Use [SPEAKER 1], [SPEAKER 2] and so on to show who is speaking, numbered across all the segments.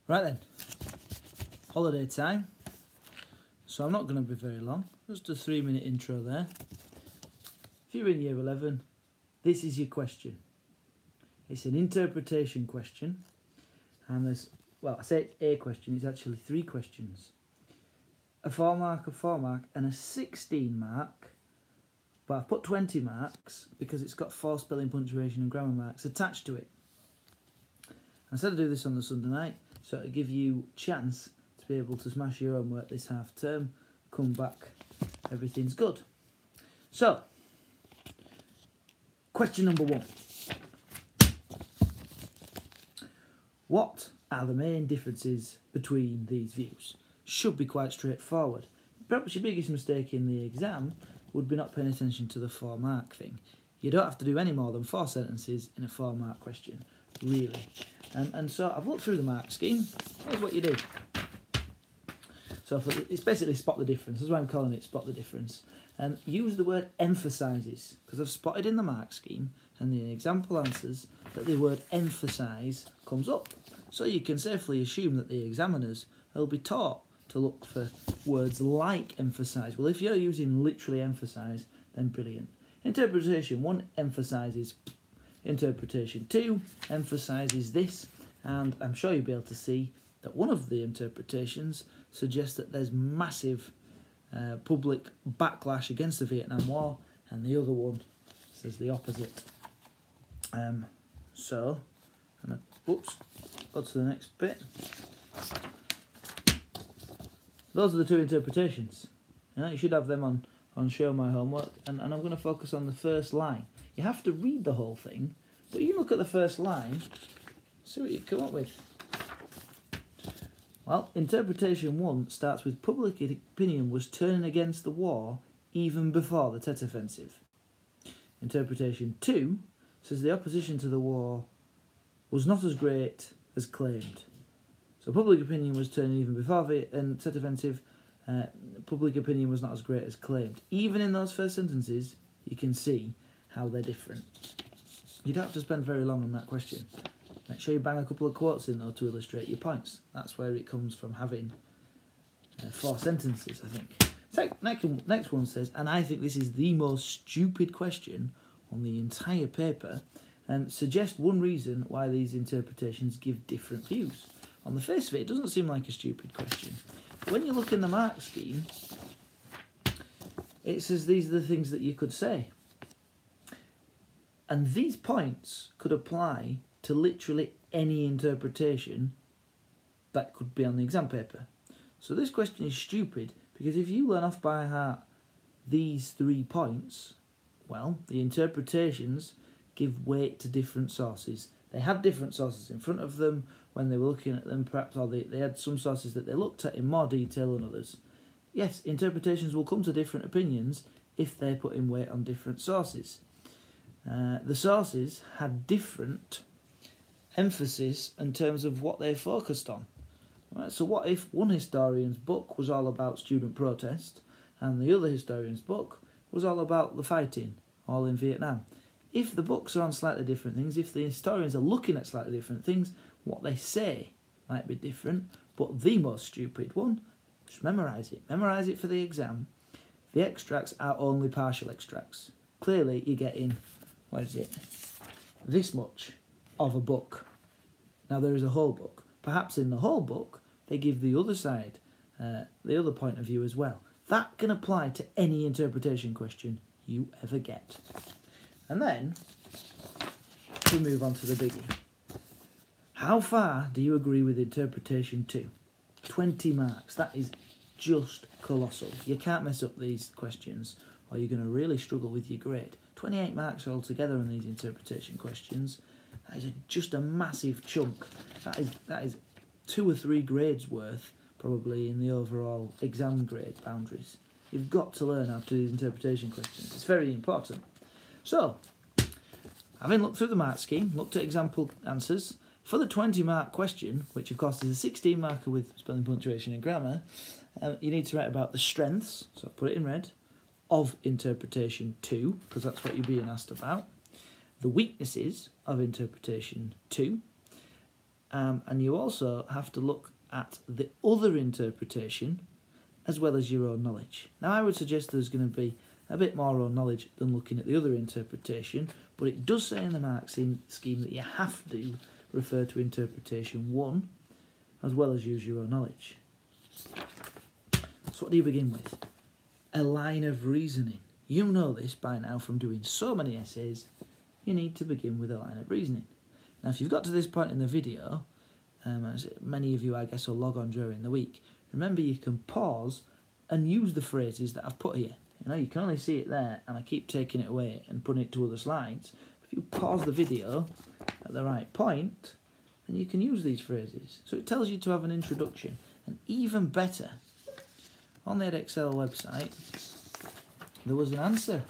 [SPEAKER 1] Right then, holiday time. So I'm not going to be very long. Just a 3-minute intro there. If you're in year 11, this is your question. It's an interpretation question. And there's, well, I say a question, it's actually 3 questions. A 4 mark, and a 16 mark. But I've put 20 marks because it's got 4 spelling, punctuation and grammar marks attached to it. I said I'd do this on the Sunday night, so to give you a chance to be able to smash your homework this half term, come back, everything's good. So, question number 1. What are the main differences between these views? Should be quite straightforward. Perhaps your biggest mistake in the exam would be not paying attention to the 4 mark thing. You don't have to do any more than 4 sentences in a 4 mark question, really. And so I've looked through the mark scheme. Here's what you do. So it's basically spot the difference. That's why I'm calling it spot the difference. And use the word emphasises, because I've spotted in the mark scheme and the example answers that the word emphasise comes up. So you can safely assume that the examiners will be taught to look for words like emphasise. Well, if you're using literally emphasise, then brilliant. Interpretation 1 emphasises. Interpretation 2 emphasises this, and I'm sure you'll be able to see that one of the interpretations suggests that there's massive public backlash against the Vietnam War, and the other one says the opposite. So, oops, go to the next bit. Those are the 2 interpretations. You should have them on Show My Homework, and I'm going to focus on the first line. You have to read the whole thing, but you look at the first line, see what you come up with. Well, interpretation 1 starts with public opinion was turning against the war even before the Tet Offensive. Interpretation 2 says the opposition to the war was not as great as claimed. So public opinion was turning even before the Tet Offensive. Public opinion was not as great as claimed. Even in those first sentences, you can see how they're different. You don't have to spend very long on that question. Make sure you bang a couple of quotes in though to illustrate your points. That's where it comes from, having 4 sentences, I think. Next one says, and I think this is the most stupid question on the entire paper, and suggest one reason why these interpretations give different views. On the face of it, it doesn't seem like a stupid question. But when you look in the mark scheme, it says these are the things that you could say. And these points could apply to literally any interpretation that could be on the exam paper. So this question is stupid because if you learn off by heart these 3 points, well, the interpretations give weight to different sources. They had different sources in front of them when they were looking at them, perhaps, or they had some sources that they looked at in more detail than others. Yes, interpretations will come to different opinions if they're putting weight on different sources. The sources had different emphasis in terms of what they focused on. Right, so what if one historian's book was all about student protest and the other historian's book was all about the fighting, all in Vietnam? If the books are on slightly different things, if the historians are looking at slightly different things, what they say might be different, but the most stupid one, just memorise it. Memorise it for the exam. The extracts are only partial extracts. Clearly you're getting, what is it, this much of a book. Now there is a whole book. Perhaps in the whole book they give the other side, the other point of view as well. That can apply to any interpretation question you ever get. And then we move on to the biggie. How far do you agree with interpretation 2? 20 marks. That is just colossal. You can't mess up these questions or you're going to really struggle with your grade. 28 marks altogether on these interpretation questions. That is just a massive chunk. That is 2 or 3 grades worth, probably, in the overall exam grade boundaries. You've got to learn how to do these interpretation questions. It's very important. So, having looked through the mark scheme, looked at example answers, for the 20 mark question, which of course is a 16 marker with spelling, punctuation and grammar, you need to write about the strengths, so put it in red, of interpretation 2, because that's what you're being asked about, the weaknesses of interpretation 2, And you also have to look at the other interpretation as well as your own knowledge. Now, I would suggest there's going to be a bit more own knowledge than looking at the other interpretation, but it does say in the mark scheme that you have to refer to interpretation 1 as well as use your own knowledge. So what do you begin with? A line of reasoning. You know this by now from doing so many essays. You need to begin with a line of reasoning. Now, if you've got to this point in the video, as many of you, I guess, will log on during the week, remember you can pause and use the phrases that I've put here. You know, you can only see it there, and I keep taking it away and putting it to other slides. If you pause the video at the right point, then you can use these phrases. So it tells you to have an introduction. And even better, on the Edexcel website, there was an answer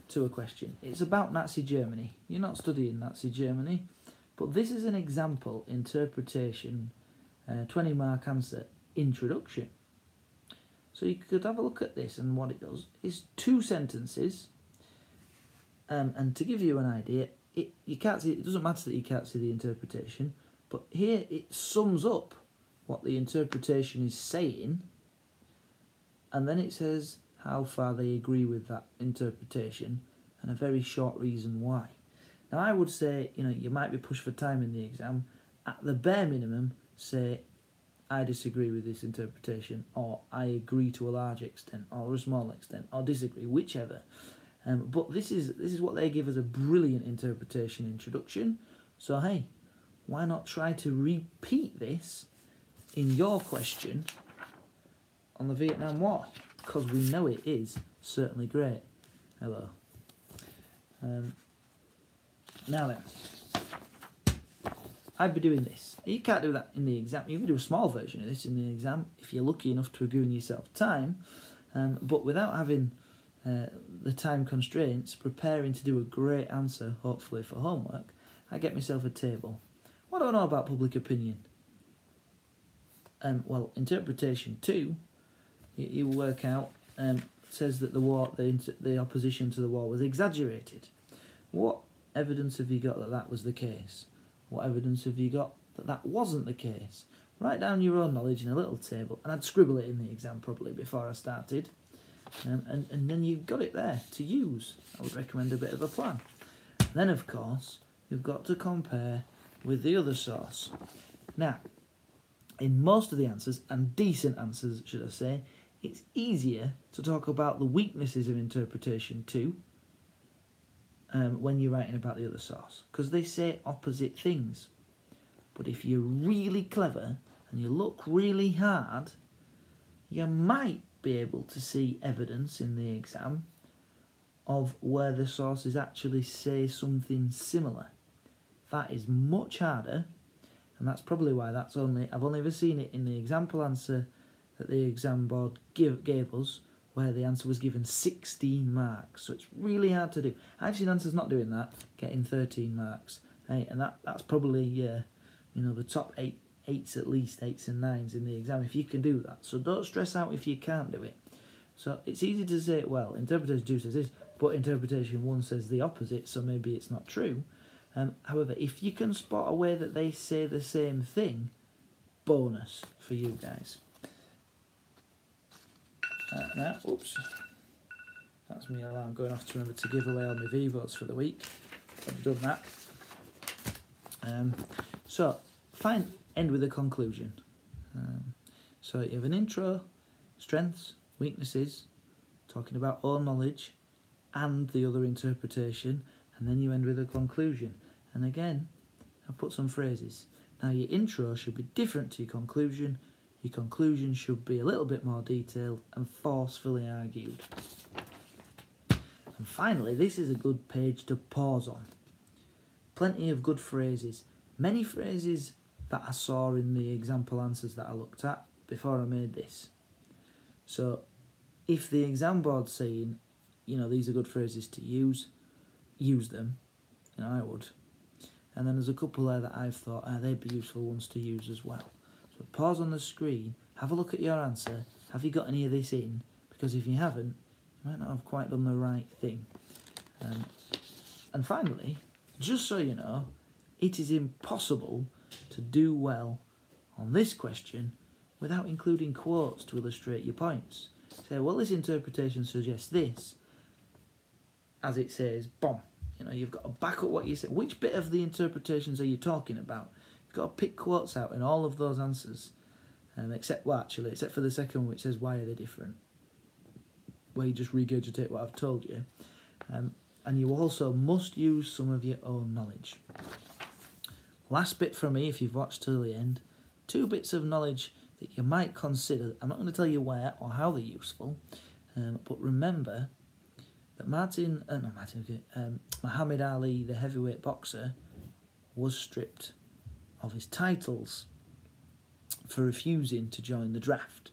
[SPEAKER 1] to a question. It's about Nazi Germany. You're not studying Nazi Germany, but this is an example interpretation, 20 mark answer, introduction. So you could have a look at this, and what it does is 2 sentences, and to give you an idea, you can't see. It doesn't matter that you can't see the interpretation, but here it sums up what the interpretation is saying, and then it says how far they agree with that interpretation, and a very short reason why. Now, I would say, you know, you might be pushed for time in the exam. At the bare minimum, say, I disagree with this interpretation, or I agree to a large extent, or a small extent, or disagree, whichever. But this is what they give as a brilliant interpretation introduction. So hey, why not try to repeat this in your question on the Vietnam War? Because we know it is certainly great. Hello. Now then, I'd be doing this. You can't do that in the exam. You can do a small version of this in the exam if you're lucky enough to have given yourself time. But without having the time constraints, preparing to do a great answer, hopefully for homework, I get myself a table. What do I know about public opinion? Well, interpretation 2, you work out, says that the opposition to the war was exaggerated. What evidence have you got that that was the case? What evidence have you got that that wasn't the case? Write down your own knowledge in a little table, and I'd scribble it in the exam probably before I started, and then you've got it there to use. I would recommend a bit of a plan. Then, of course, you've got to compare with the other source. Now, in most of the answers, and decent answers, should I say, it's easier to talk about the weaknesses of interpretation 2 when you're writing about the other source, because they say opposite things. But if you're really clever and you look really hard, you might be able to see evidence in the exam of where the sources actually say something similar. That is much harder, and that's probably why I've only ever seen it in the example answer that the exam board gave us, where the answer was given 16 marks. So it's really hard to do. I've seen answers not doing that, getting 13 marks. Hey, and that's probably the top 8s at least, 8s and 9s in the exam, if you can do that. So don't stress out if you can't do it. So it's easy to say, well, interpretation 2 says this, but interpretation 1 says the opposite, so maybe it's not true. However, if you can spot a way that they say the same thing, bonus for you guys. Now, oops, that's my alarm going off to remember to give away all my V-votes for the week. I've done that. So, end with a conclusion. So you have an intro, strengths, weaknesses, talking about own knowledge, and the other interpretation, and then you end with a conclusion. And again, I've put some phrases. Now your intro should be different to your conclusion. Your conclusion should be a little bit more detailed and forcefully argued. And finally, this is a good page to pause on. Plenty of good phrases. Many phrases that I saw in the example answers that I looked at before I made this. So if the exam board's saying, these are good phrases to use them. I would. And then there's a couple there that I've thought, they'd be useful ones to use as well. So pause on the screen, have a look at your answer. Have you got any of this in? Because if you haven't, you might not have quite done the right thing. And finally, just so you know, it is impossible to do well on this question without including quotes to illustrate your points. Say, well, this interpretation suggests this, as it says, bomb. You know, you've got to back up what you say. Which bit of the interpretations are you talking about? You've got to pick quotes out in all of those answers, except for the second one, which says, why are they different? Where you just regurgitate what I've told you. And you also must use some of your own knowledge. Last bit from me, if you've watched till the end, 2 bits of knowledge that you might consider. I'm not going to tell you where or how they're useful, but remember that Muhammad Ali, the heavyweight boxer, was stripped of his titles for refusing to join the draft,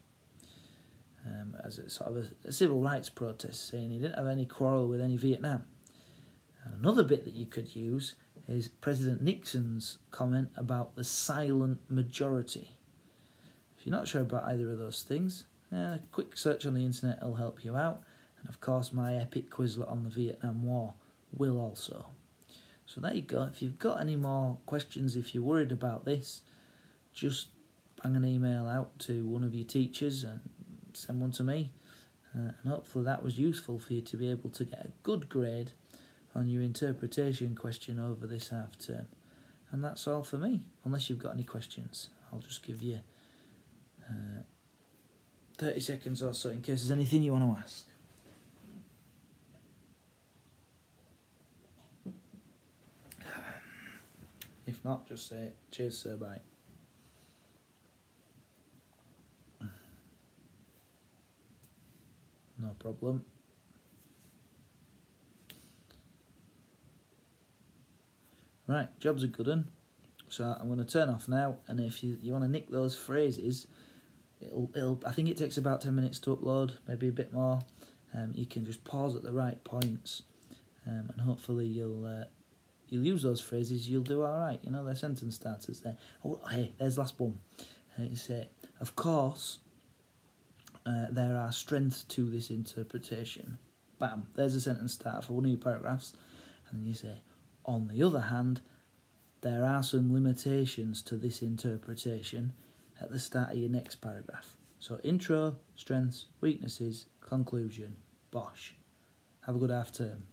[SPEAKER 1] as a sort of a civil rights protest, saying he didn't have any quarrel with any Vietnam. And another bit that you could use is President Nixon's comment about the silent majority. If you're not sure about either of those things, a quick search on the internet will help you out. And of course, my epic Quizlet on the Vietnam War will also. So there you go. If you've got any more questions, if you're worried about this, just bang an email out to one of your teachers and send one to me. And hopefully that was useful for you to be able to get a good grade on your interpretation question over this half term. And that's all for me, unless you've got any questions. I'll just give you 30 seconds or so in case there's anything you want to ask. If not, just say, cheers sir, bye. No problem. Right, job's a good one. So I'm going to turn off now, and if you want to nick those phrases, I think it takes about 10 minutes to upload, maybe a bit more. You can just pause at the right points, and hopefully you'll use those phrases. You'll do all right. You know, they're sentence starters there. Oh, hey, there's the last one. You say, of course, there are strengths to this interpretation. Bam, there's a sentence starter for one of your paragraphs, and then you say, on the other hand, there are some limitations to this interpretation at the start of your next paragraph. So intro, strengths, weaknesses, conclusion, bosh. Have a good half term.